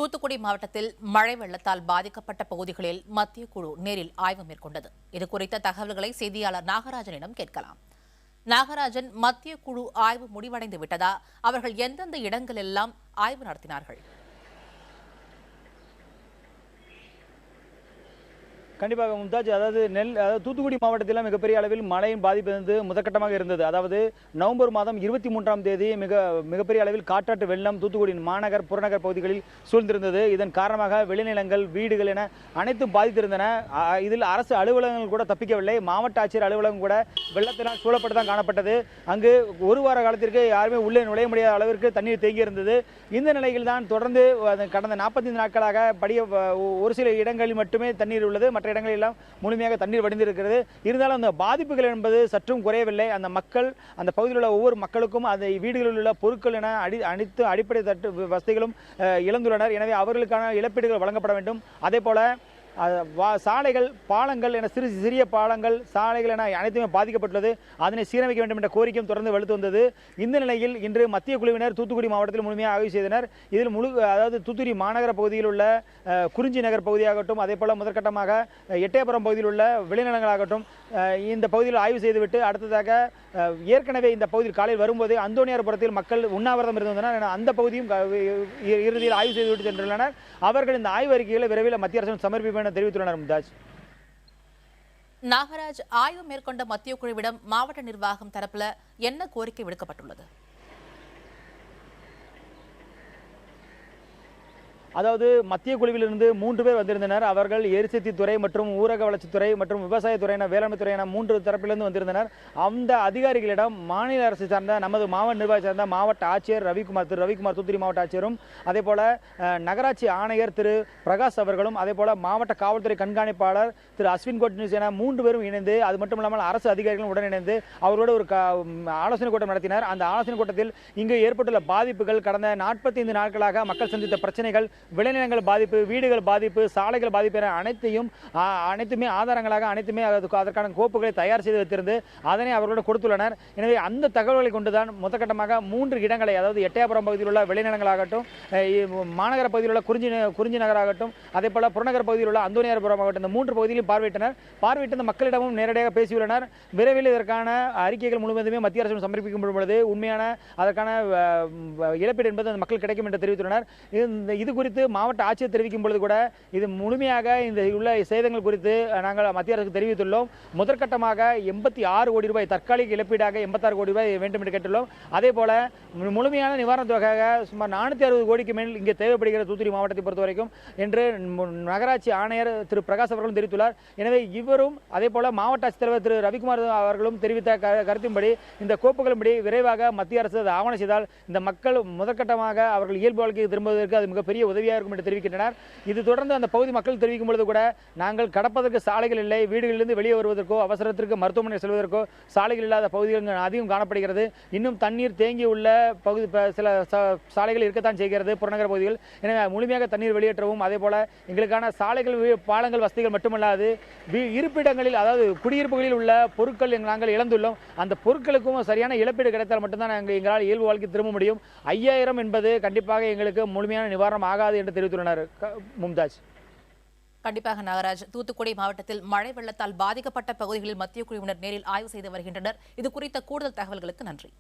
தூத்துக்குடி மாவட்டத்தில் மழை வெள்ளத்தால் பாதிக்கப்பட்ட பகுதிகளில் மத்திய குழு நேரில் ஆய்வு மேற்கொண்டது. இதுகுறித்த தகவல்களை செய்தியாளர் நாகராஜனிடம் கேட்கலாம். நாகராஜன், மத்திய குழு ஆய்வு முடிவடைந்து விட்டதா? அவர்கள் எந்தெந்த இடங்களெல்லாம் ஆய்வு நடத்தினார்கள்? கண்டிப்பாக மும்தாஜ், அதாவது தூத்துக்குடி மாவட்டத்தில் மிகப்பெரிய அளவில் மழையின் பாதிப்பு வந்து முதற்கட்டமாக இருந்தது. அதாவது நவம்பர் மாதம் 23ஆம் தேதி மிகப்பெரிய அளவில் காற்றாற்று வெள்ளம் தூத்துக்குடி மாநகர் புறநகர் பகுதிகளில் சூழ்ந்திருந்தது. இதன் காரணமாக விளைநிலங்கள், வீடுகள் என அனைத்தும் பாதித்திருந்தன. இதில் அரசு அலுவலகங்கள் கூட தப்பிக்கவில்லை. மாவட்ட ஆட்சியர் அலுவலகம் கூட வெள்ளத்தினால் சூழப்பட்டு தான் காணப்பட்டது. அங்கு ஒரு வார காலத்திற்கு யாருமே உள்ளே நுழைய முடியாத அளவிற்கு தண்ணீர் தேங்கி இருந்தது. இந்த நிலையில் தான் தொடர்ந்து கடந்த 45 நாட்களாக ஒரு சில இடங்களில் மட்டுமே தண்ணீர் உள்ளது. மற்ற இடங்களில் எல்லாம் முழுமையாக தண்ணீர் வடிந்திருக்கிறது. இருந்தாலும் அந்த பாதிப்புகள் என்பது சற்றும் குறையவில்லை. அந்த மக்கள், அந்த பகுதியில் உள்ள ஒவ்வொரு மக்களுக்கும் அந்த வீடுகளில் உள்ள பொருட்கள் என அனைத்து அடிப்படை வசதிகளும் இழந்துள்ளனர். எனவே அவர்களுக்கான இழப்பீடுகள் வழங்கப்பட வேண்டும். அதே போல சாலைகள், பாலங்கள் என சிறிய பாலங்கள், சாலைகள் என அனைத்துமே பாதிக்கப்பட்டுள்ளது. அதனை சீரமைக்க வேண்டும் என்ற கோரிக்கையும் தொடர்ந்து வலுத்து வந்தது. இந்த நிலையில் இன்று மத்திய குழுவினர் தூத்துக்குடி மாவட்டத்தில் முழுமையாக ஆய்வு செய்தனர். இதில் அதாவது தூத்துக்குடி மாநகர பகுதியில் உள்ள குறிஞ்சி நகர் பகுதியாகட்டும், அதே போல முதற்கட்டமாக எட்டயபுரம் பகுதியில் உள்ள விளைநிலங்களாகட்டும், இந்த பகுதியில் ஆய்வு செய்துவிட்டு அடுத்ததாக ஏற்கனவே இந்த பகுதியில் காலையில் வரும்போது அந்தோனியார்புரத்தில் மக்கள் உண்ணாவிரதம் இருந்தனர். அந்த பகுதியும் இறுதியில் ஆய்வு செய்துவிட்டு சென்றுள்ளனர். அவர்கள் இந்த ஆய்வு அறிக்கைகளை விரைவில் மத்திய அரசு சமர்ப்பிப்பேன் தெரிவித்துள்ளனர். மும்தாஜ், நாகராஜ், ஆய்வு மேற்கொண்ட மத்திய குழுவிடம் மாவட்ட நிர்வாகம் தரப்புல என்ன கோரிக்கை விடுக்கப்பட்டுள்ளது? அதாவது மத்திய குழுவிலிருந்து 3 பேர் வந்திருந்தனர். அவர்கள் எரிசக்தி துறை மற்றும் ஊரக வளர்ச்சித்துறை மற்றும் விவசாயத்துறை என வேளாண்மை துறை என 3 தரப்பிலிருந்து வந்திருந்தனர். அந்த அதிகாரிகளிடம் மாநில அரசு சார்ந்த நமது மாவட்ட நிர்வாகம் சார்ந்த மாவட்ட ஆட்சியர் ரவிக்குமார் தூத்துக்குடி மாவட்ட ஆட்சியரும், அதே போல நகராட்சி ஆணையர் திரு பிரகாஷ் அவர்களும், அதே போல மாவட்ட காவல்துறை கண்காணிப்பாளர் திரு அஸ்வின் கோட்னிஸ் என 3 பேரும் இணைந்து, அது மட்டும் இல்லாமல் அரசு அதிகாரிகளும் உடன் இணைந்து அவரோடு ஒரு ஆலோசனை கூட்டம் நடத்தினர். அந்த ஆலோசனை கூட்டத்தில் இங்கு ஏற்பட்டுள்ள பாதிப்புகள், கடந்த 45 நாட்களாக மக்கள் சந்தித்த பிரச்சனைகள், விளைநிலங்கள் பாதிப்பு, வீடுகள் பாதிப்பு, சாலைகள் பாதிப்பு என அனைத்துமே ஆதாரங்களாக அதற்கான கோப்புகளை தயார் செய்து வைத்திருந்து அதனை அவர்களோடு கொடுத்துள்ளனர். எனவே அந்த தகவல்களை கொண்டுதான் முதற்கட்டமாக 3 இடங்களை, அதாவது எட்டயபுரம் பகுதியில் உள்ள விளைநிலங்களாகட்டும், மாநகர பகுதியில் உள்ள குறிஞ்சி நகராகட்டும், அதே போல புறநகர் பகுதியில் உள்ள அந்தோனியார்புரம் ஆகட்டும், இந்த 3 பகுதியிலும் பார்வையிட்டு இந்த மக்களிடமும் நேரடியாக பேசியுள்ளனர். விரைவில் இதற்கான அறிக்கைகள் முழுவதுமே மத்திய அரசு சமர்ப்பிக்கும் பொழுது உண்மையான அதற்கான இழப்பீடு என்பது அந்த மக்கள் கிடைக்கும் என்று தெரிவித்துள்ளனர். இது குறித்து மாவட்ட ஆட்சியர் தெரிவிக்கும் பொழுது கூட இது முழுமையாக இந்த உள்ள சேதங்கள் குறித்து நாங்கள் மத்திய அரசுக்கு தெரிவித்துள்ளோம். முதற்கட்டமாக 86 கோடி ரூபாய் தற்காலிக இழப்பீடாக 86 கோடி ரூபாய் வேண்டும் என்று கேட்டுள்ளோம். அதே போல முழுமையான நிவாரண தொகையாக சுமார் 460 கோடிக்கு மேல் இங்கே தேவைப்படுகிற தூத்துக்குடி மாவட்டத்தை பொறுத்தவரைக்கும் என்று நகராட்சி ஆணையர் திரு பிரகாஷ் அவர்களும் தெரிவித்துள்ளார். எனவே இவரும் அதே போல மாவட்ட ஆட்சித்தலைவர் திரு ரவிக்குமார் அவர்களும் தெரிவித்த கருத்தின்படி இந்த கோப்புகளின்படி விரைவாக மத்திய அரசு ஆவணம் செய்தால் இந்த மக்கள் முதற்கட்டமாக அவர்கள் இயல்பு வாழ்க்கைக்கு திரும்புவதற்கு அது மிகப்பெரிய உதவியாக இருக்கும் என்று தெரிவிக்கின்றனர். இது தொடர்ந்து அந்த பகுதி மக்கள் தெரிவிக்கும் பொழுது கூட நாங்கள் கடப்பதற்கு சாலைகள் இல்லை, வீடுகளிலிருந்து வெளியே வருவதற்கோ அவசரத்திற்கு மருத்துவமனை செல்வதற்கோ சாலைகள் இல்லாத பகுதிகள் அதிகம் காணப்படுகிறது. இன்னும் தண்ணீர் தேங்கி உள்ள பகுதி சில சாலைகள் இருக்கத்தான் செய்கிறது புறநகர் பகுதிகள். எனவே முழுமையாக தண்ணீர் வெளியேற்றவும், அதே போல எங்களுக்கான சாலைகள், பாலங்கள், வசதிகள் மட்டுமல்லாது இருப்பிடங்களில், அதாவது குடியிருப்புகளில் உள்ள பொருட்கள் நாங்கள் இழந்துள்ளோம். அந்த பொருட்களுக்கும் சரியான இழப்பீடு கிடைத்தால் மட்டும்தான் எங்களால் இயல்பு வாழ்க்கை திரும்ப முடியும். 5000 என்பது கண்டிப்பாக எங்களுக்கு முழுமையான நிவாரணம் ஆகாது என்று தெரிவித்துள்ளனர். மும்தாஜ், கண்டிப்பாக நாகராஜ், தூத்துக்குடி மாவட்டத்தில் மழை வெள்ளத்தால் பாதிக்கப்பட்ட பகுதிகளில் மத்திய குழுவினர் நேரில் ஆய்வு செய்து வருகின்றனர். இது குறித்த கூடுதல் தகவல்களுக்கு நன்றி.